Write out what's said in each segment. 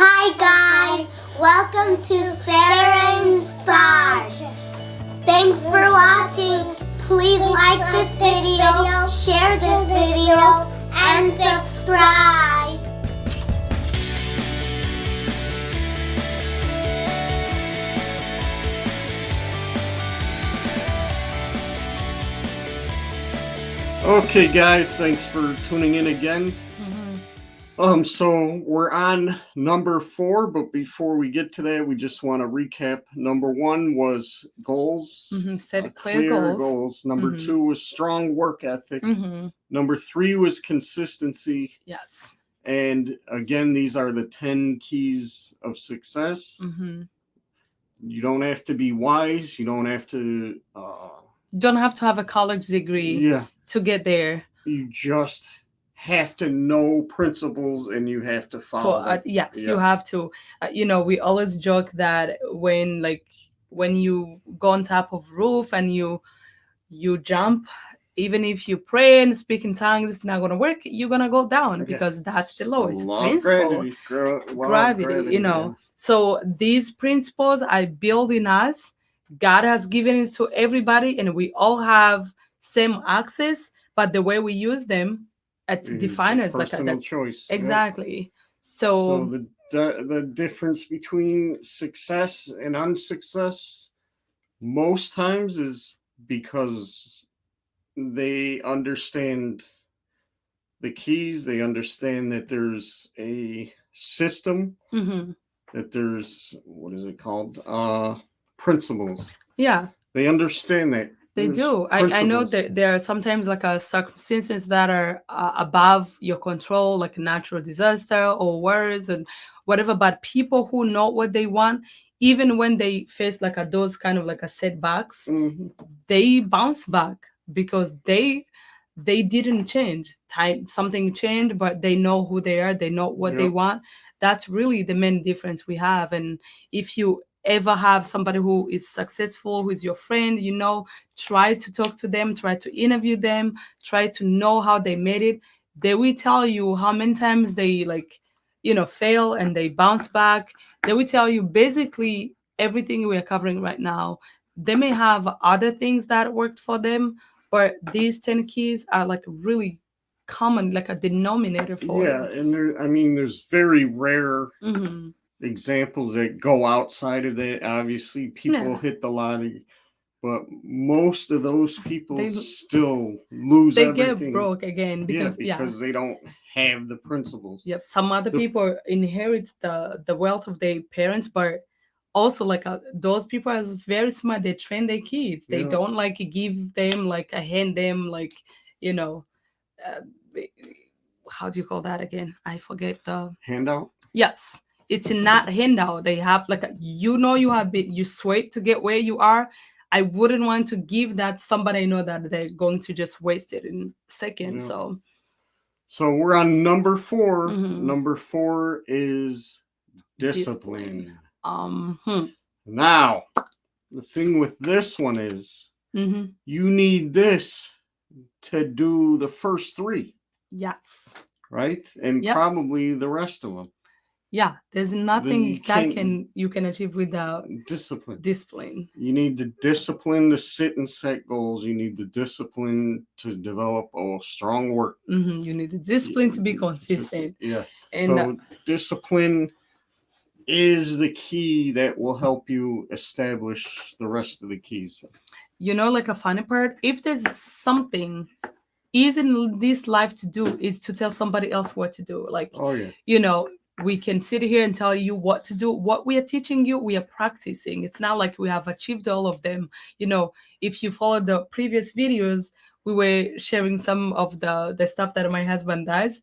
Hi guys, welcome to Sarah and Sarge. Thanks for watching. Please like this video, share this video, and subscribe. Okay, guys, thanks for tuning in again. So we're on number 4, but before we get to that, we just want to recap. Number 1 was goals, set clear goals. Number 2 was strong work ethic. Mm-hmm. Number 3 was consistency. Yes. And again, these are the 10 keys of success. Mm-hmm. You don't have to be wise. You don't have to. Don't have to have a college degree to get there. You just have to know principles and you have to follow them. Yes, you have to. We always joke that when you go on top of roof and you jump, even if you pray and speak in tongues, it's not going to work. You're going to go down because that's the law. It's principle. Gravity. So these principles are built in us. God has given it to everybody, and we all have same access, but the way we use them define us like a choice. Exactly. Yep. So the difference between success and unsuccess most times is because they understand the keys. They understand that there's a system, that there's, what is it called? Principles. Yeah. They understand that. They do. I know that there are sometimes circumstances that are above your control, like a natural disaster or wars and whatever. But people who know what they want, even when they face those kind of setbacks, they bounce back because they didn't change. Something changed, but they know who they are. They know what they want. That's really the main difference we have. And if you ever have somebody who is successful, who is your friend, try to talk to them, try to interview them, try to know how they made it. They will tell you how many times they fail and they bounce back. They will tell you basically everything we are covering right now. They may have other things that worked for them, but these 10 keys are really common, like a denominator for them. And there's very rare examples that go outside of that. Obviously, people hit the lottery, but most of those people still lose everything. They get broke again because they don't have the principles. Yep. Some other people inherit the wealth of their parents, but also those people are very smart. They train their kids. They don't give them hand them how do you call that again? I forget the handout. Yes. It's not handout. They have you have been, you sweat to get where you are. I wouldn't want to give that somebody I know that they're going to just waste it in seconds. So we're on number 4. Number 4 is discipline. Now, the thing with this one is you need this to do the first 3. Yes. Right? And probably the rest of them. Yeah, there's nothing you can achieve without discipline. You need the discipline to sit and set goals. You need the discipline to develop a strong work. You need the discipline to be consistent. Yes. And discipline is the key that will help you establish the rest of the keys. A funny part, if there's something easy in this life to do, is to tell somebody else what to do. We can sit here and tell you what to do. What we are teaching you, we are practicing. It's not like we have achieved all of them. If you followed the previous videos, we were sharing some of the stuff that my husband does.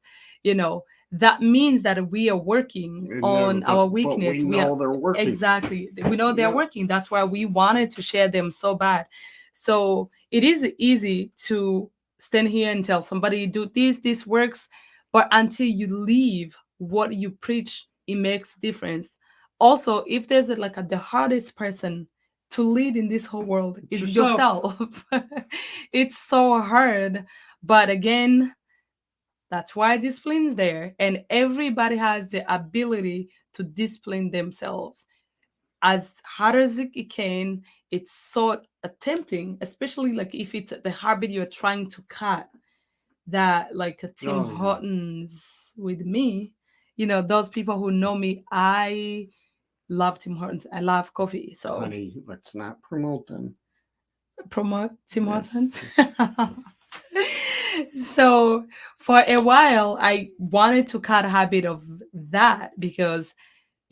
That means that we are working on our weakness. We know they're working. Exactly. We know they're working. That's why we wanted to share them so bad. So it is easy to stand here and tell somebody, do this works. But until you leave what you preach, it makes difference. Also, if there's the hardest person to lead in this whole world is yourself. It's so hard. But again, That's why discipline is there, and everybody has the ability to discipline themselves as hard as it can. It's so tempting, especially like if it's the habit you're trying to cut. That like Tim Oh yeah, Hortons with me, those people who know me, I love Tim Hortons. I love coffee. So honey, let's not promote them. promote Tim Yes. Hortons. So for a while, I wanted to cut a habit of that because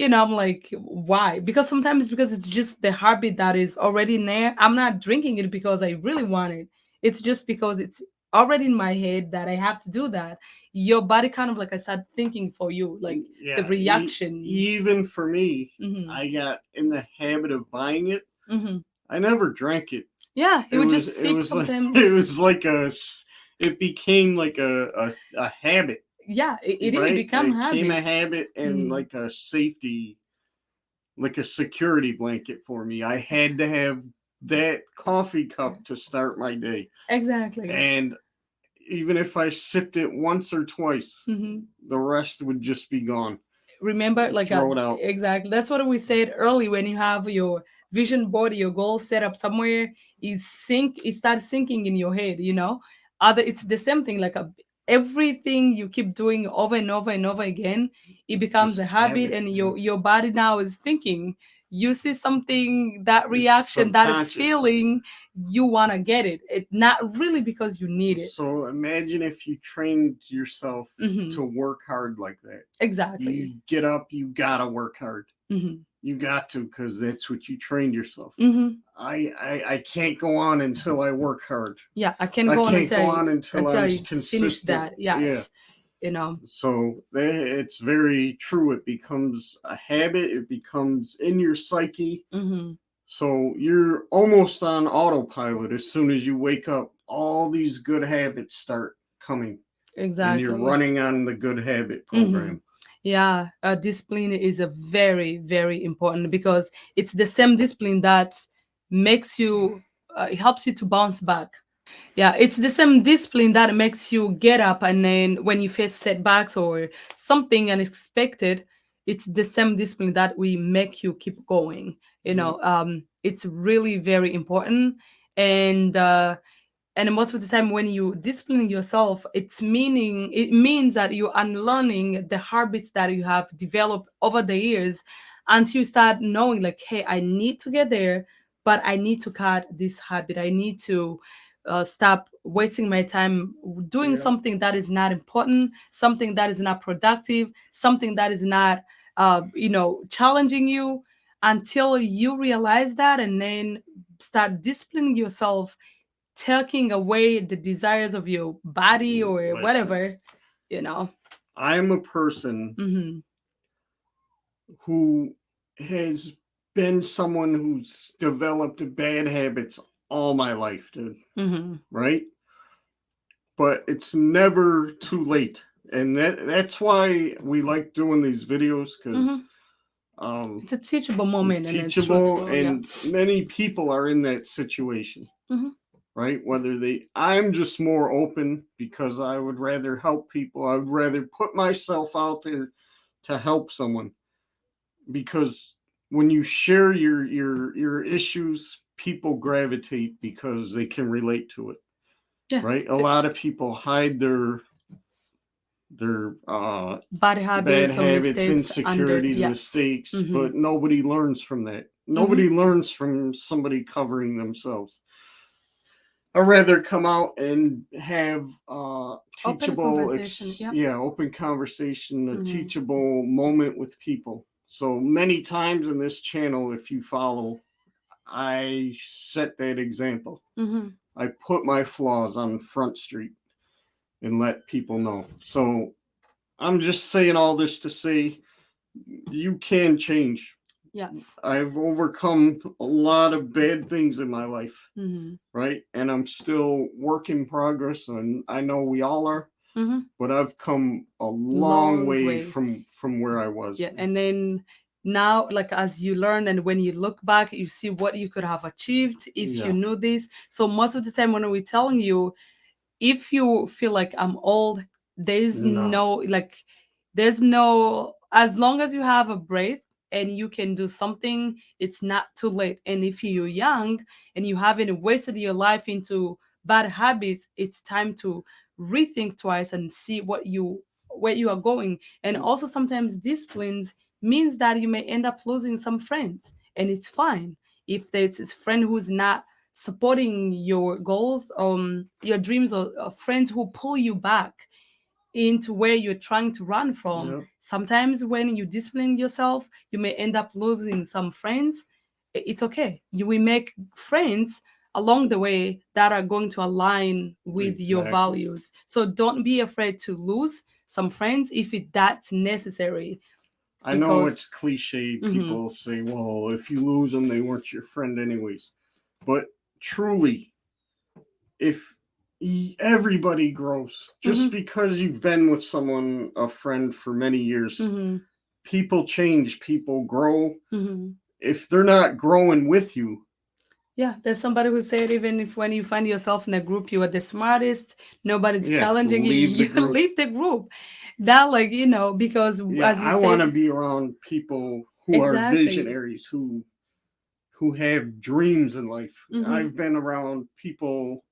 I'm like, why? Because sometimes because it's just the habit that is already in there. I'm not drinking it because I really want it. It's just because it's already in my head that I have to do that. Your body kind of like I start thinking for you, like the Yeah, reaction. even for me, Hmm. I got in the habit of buying it. Hmm. I never drank it. Yeah, he It would was just it sip was like sometimes. it was like it became like a habit, Yeah, it really right? become It became a habits. habit and Hmm. like a safety, like a security blanket for me. I had to have that coffee cup to start my day. Exactly. And even if I sipped it once or twice, Hmm. the rest would just be gone. Remember, like Throw it out. exactly, that's what we said early. When you have your vision board, your goal set up somewhere, it starts sinking in your head. Other It's the same thing, like everything you keep doing over and over and over again, it becomes a Just have habit, it. and Yeah. your body now is thinking. You see something, that It's reaction, that subconscious. feeling, you want to get it, not really because you need it. So imagine if you trained yourself Hmm. to work hard like that. You Exactly. get up, you gotta work hard. Hmm. You got to, because that's what you trained yourself. Hmm. I can't go on until I work hard. Yeah, I can I go on can't go on until until I'm I finish consistent. that. Yeah. Yes, you know. So it's very true. It becomes a habit. It becomes in your psyche. Mm-hmm. So you're almost on autopilot as soon as you wake up. All these good habits start coming, and you're Exactly. running on the good habit Mm-hmm. program. Yeah, discipline is a very, very important because it's the same discipline that makes you, it helps you to bounce back. Yeah, it's the same discipline that makes you get up, and then when you face setbacks or something unexpected, it's the same discipline that we make you keep going. Yeah. It's really very important. And most of the time when you discipline yourself, it means that you're unlearning the habits that you have developed over the years, until you start knowing like, hey, I need to get there, but I need to cut this habit. I need to stop wasting my time doing Yeah. something that is not important, something that is not productive, something that is not challenging you, until you realize that, and then start disciplining yourself, taking away the desires of your body or Listen, whatever, you know. I'm a person Hmm. who has been someone who's developed bad habits all my life, dude. Hmm. Right? But it's never too late. And that's why we like doing these videos, because Hmm. um It's a teachable moment, and it's teachable, truthful. Yeah. and many people are in that situation, Hmm. right? I'm just more open because I would rather help people. I would rather put myself out there to help someone, because when you share your issues, people gravitate because they can relate to it, Yeah. right? A lot of people hide their Bad bad habits or habits, mistakes under, insecurities, yes. mistakes, Hmm. but nobody learns from that. Hmm. Nobody learns from somebody covering themselves. I'd rather come out and have Open teachable, conversation. Yeah. open conversation, a Hmm. teachable moment with people. So many times in this channel, if you follow, I set that example. Hmm. I put my flaws on Front Street and let people know. So I'm just saying all this to say you can change. Yes. I've overcome a lot of bad things in my life, Hmm. right? And I'm still work in progress, and I know we all are. Hmm. But I've come a long Long way way. from where I was. Yeah, and then now, like as you learn and when you look back, you see what you could have achieved if you Yeah. knew this. So most of the time when we're telling you, if you feel like I'm old, there's No. no like there's no, as long as you have a breath and you can do something, it's not too late. And if you're young and you haven't wasted your life into bad habits, it's time to rethink twice and see where you are going. And also sometimes disciplines means that you may end up losing some friends, and it's fine if there's a friend who's not supporting your goals, your dreams, or friends who pull you back into where you're trying to run from. Yep. Sometimes when you discipline yourself, you may end up losing some friends. It's okay. You will make friends along the way that are going to align with your Exactly. values. So don't be afraid to lose some friends if that's necessary. I know it's Because cliche. Mhm. People say, well, if you lose them, they weren't your friend anyways. But truly, if everybody grows, just Mhm. because you've been with someone, a friend, for many years, Mhm. people change, people grow. Mhm. If they're not growing with you, Yeah, there's somebody who said even if when you find yourself in a group, you are the smartest, nobody's yeah, challenging you, leave the you group. leave the group. That, like, because Yeah, as you I want to said, be around people who are exactly. visionaries, who have dreams in life. Mm-hmm. I've been around people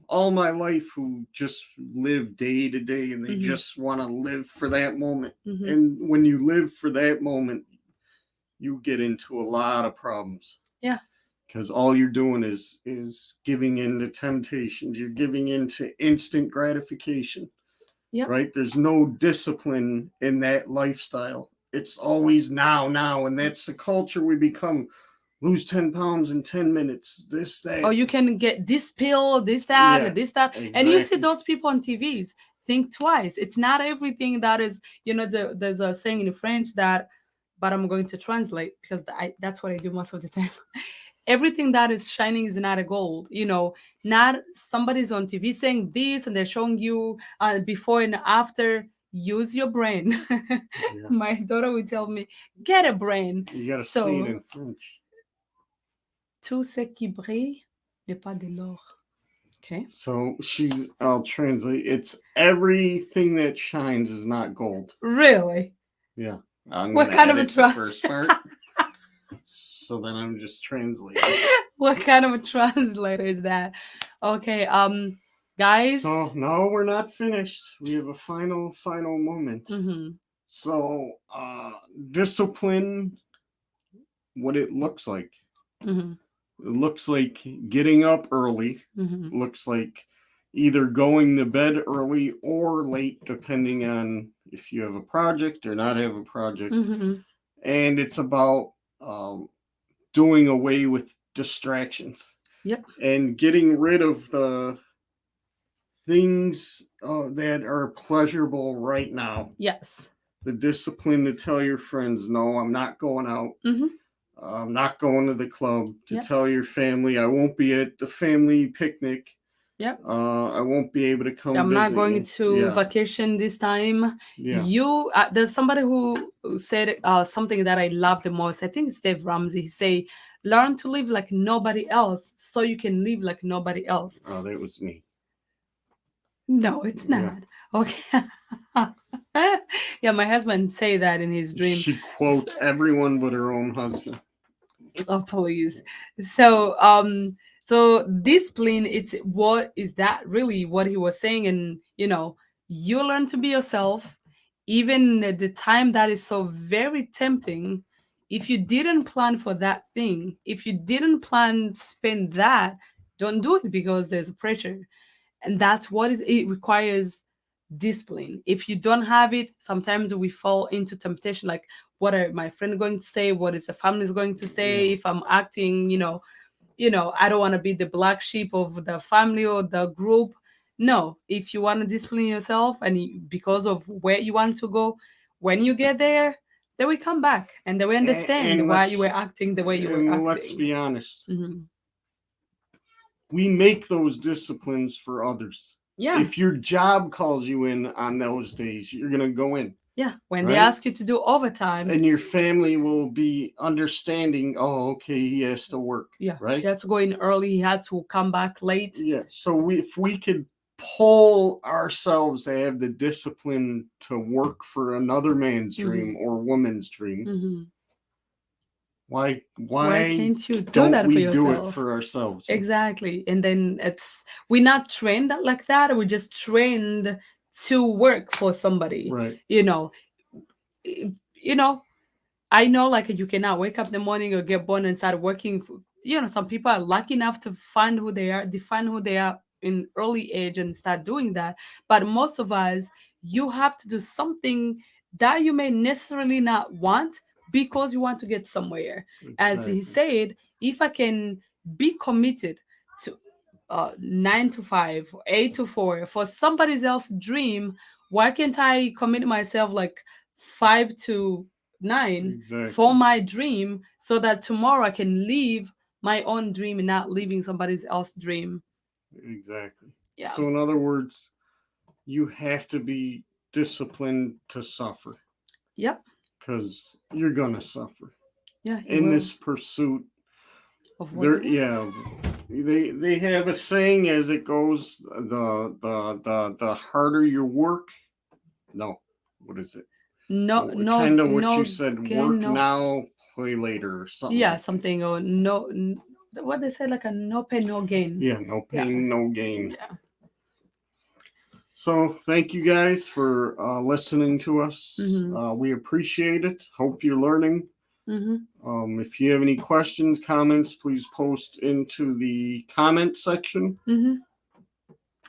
all my life who just live day to day and they Mm-hmm. just want to live for that moment. Mm-hmm. And when you live for that moment, you get into a lot of problems Yeah. because all you're doing is giving in to temptations. You're giving in to instant gratification, Yep. right? There's no discipline in that lifestyle. It's always now, and that's the culture we become. Lose 10 pounds in 10 minutes, this, Or that. you can get this pill, this, that, Yeah, and this, that. And you see exactly. those people on TVs. Think twice. It's not everything that is, there's a saying in French that, but I'm going to translate because that's what I do most of the time. Everything that is shining is not a gold. Not somebody's on TV saying this and they're showing you before and after. Use your brain. Yeah. My daughter would tell me, get a brain. You got to say it So, in French. tout ce qui brille n'est pas de l'or. Okay. So I'll translate. It's everything that shines is not gold. Really? Yeah. I'm What going to kind of a edit the trans? first part. So then I'm just translating. What kind of a translator is that? Okay, guys. So no, we're not finished. We have a final moment. Mm-hmm. So discipline, what it looks like. Mm-hmm. It looks like getting up early. Mm-hmm. It looks like either going to bed early or late, depending on if you have a project or not have a project. Mm-hmm. And it's about doing away with distractions Yep. and getting rid of the things that are pleasurable right now. Yes. The discipline to tell your friends, no, I'm not going out. Mm-hmm. I'm not going to the club. To Yes. tell your family, I won't be at the family picnic. Yep. I won't be able to come I'm not visit going you. to vacation this time. Yeah. There's somebody who said something that I love the most. I think it's Dave Ramsey. He say, learn to live like nobody else so you can live like nobody else. Oh, that was me. No, it's not. Okay. Yeah, my husband say that in his dream. She quotes everyone but her own husband. Oh, please. So discipline, it's what is that really what he was saying? And you learn to be yourself, even at the time that is so very tempting. If you didn't plan for that thing, if you didn't plan to spend that, don't do it because there's a pressure. And that's what it requires discipline. If you don't have it, sometimes we fall into temptation, like what are my friends going to say, what is the family is going to say, Yeah. if I'm acting, I don't want to be the black sheep of the family or the group. No, if you want to discipline yourself and because of where you want to go, when you get there, they will come back and they will understand And why you were acting the way you were let's acting. be honest. Mm-hmm. We make those disciplines for others. Yeah. If your job calls you in on those days, you're going to go in. Yeah. When right? they ask you to do overtime. And your family will be understanding, oh, okay, he has to work. Yeah. Right? He has to go in early. He has to come back late. Yeah. So if we could pull ourselves to have the discipline to work for another man's dream or woman's dream, why can't you do don't that for we do it yourself? for ourselves? Exactly. And then we're not trained like that. We're just trained to work for somebody. Right. You know, I know, like, you cannot wake up in the morning or get born and start working. Some people are lucky enough to find who they are, define who they are in early age and start doing that. But most of us, you have to do something that you may necessarily not want because you want to get somewhere. As he said, if I can be committed to 9 to 5, 8 to 4 for somebody else's dream, why can't I commit myself like 5 to 9 for my dream, so that tomorrow I can live my own dream and not living somebody else's dream? Exactly. Yeah. So in other words, you have to be disciplined to suffer. Yep. Because you're gonna suffer. Yeah. In this pursuit of what they have a saying as it goes, the harder you work. No, what is it? No, kind of what no, you said. Work now, play later, or something. Yeah, like something or no. What they say, like a no pain, no gain. Yeah, no pain, no gain. Yeah. So thank you guys for listening to us. We appreciate it. Hope you're learning. If you have any questions, comments, please post into the comment section.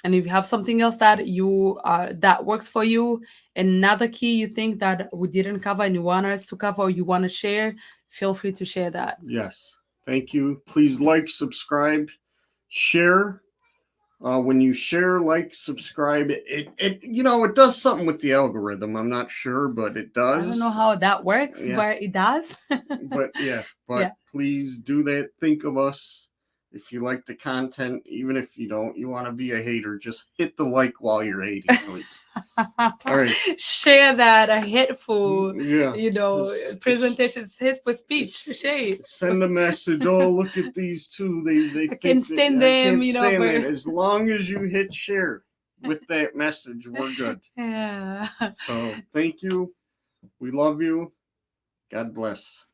And if you have something else that you that works for you, another key you think that we didn't cover and you want us to cover or you want to share, feel free to share that. Yes. Thank you. Please like, subscribe, share. When you share, like, subscribe, it does something with the algorithm. I'm not sure, but it does. I don't know how that works, but it does. But please do that. Think of us. If you like the content, even if you don't, you want to be a hater, just hit the like while you're hating, please. All right. Share that a hateful, presentations, hateful speech. Share. Send a message. Oh, look at these two. They I can't stand them. I can't stand that. As long as you hit share with that message, we're good. Yeah. So thank you. We love you. God bless.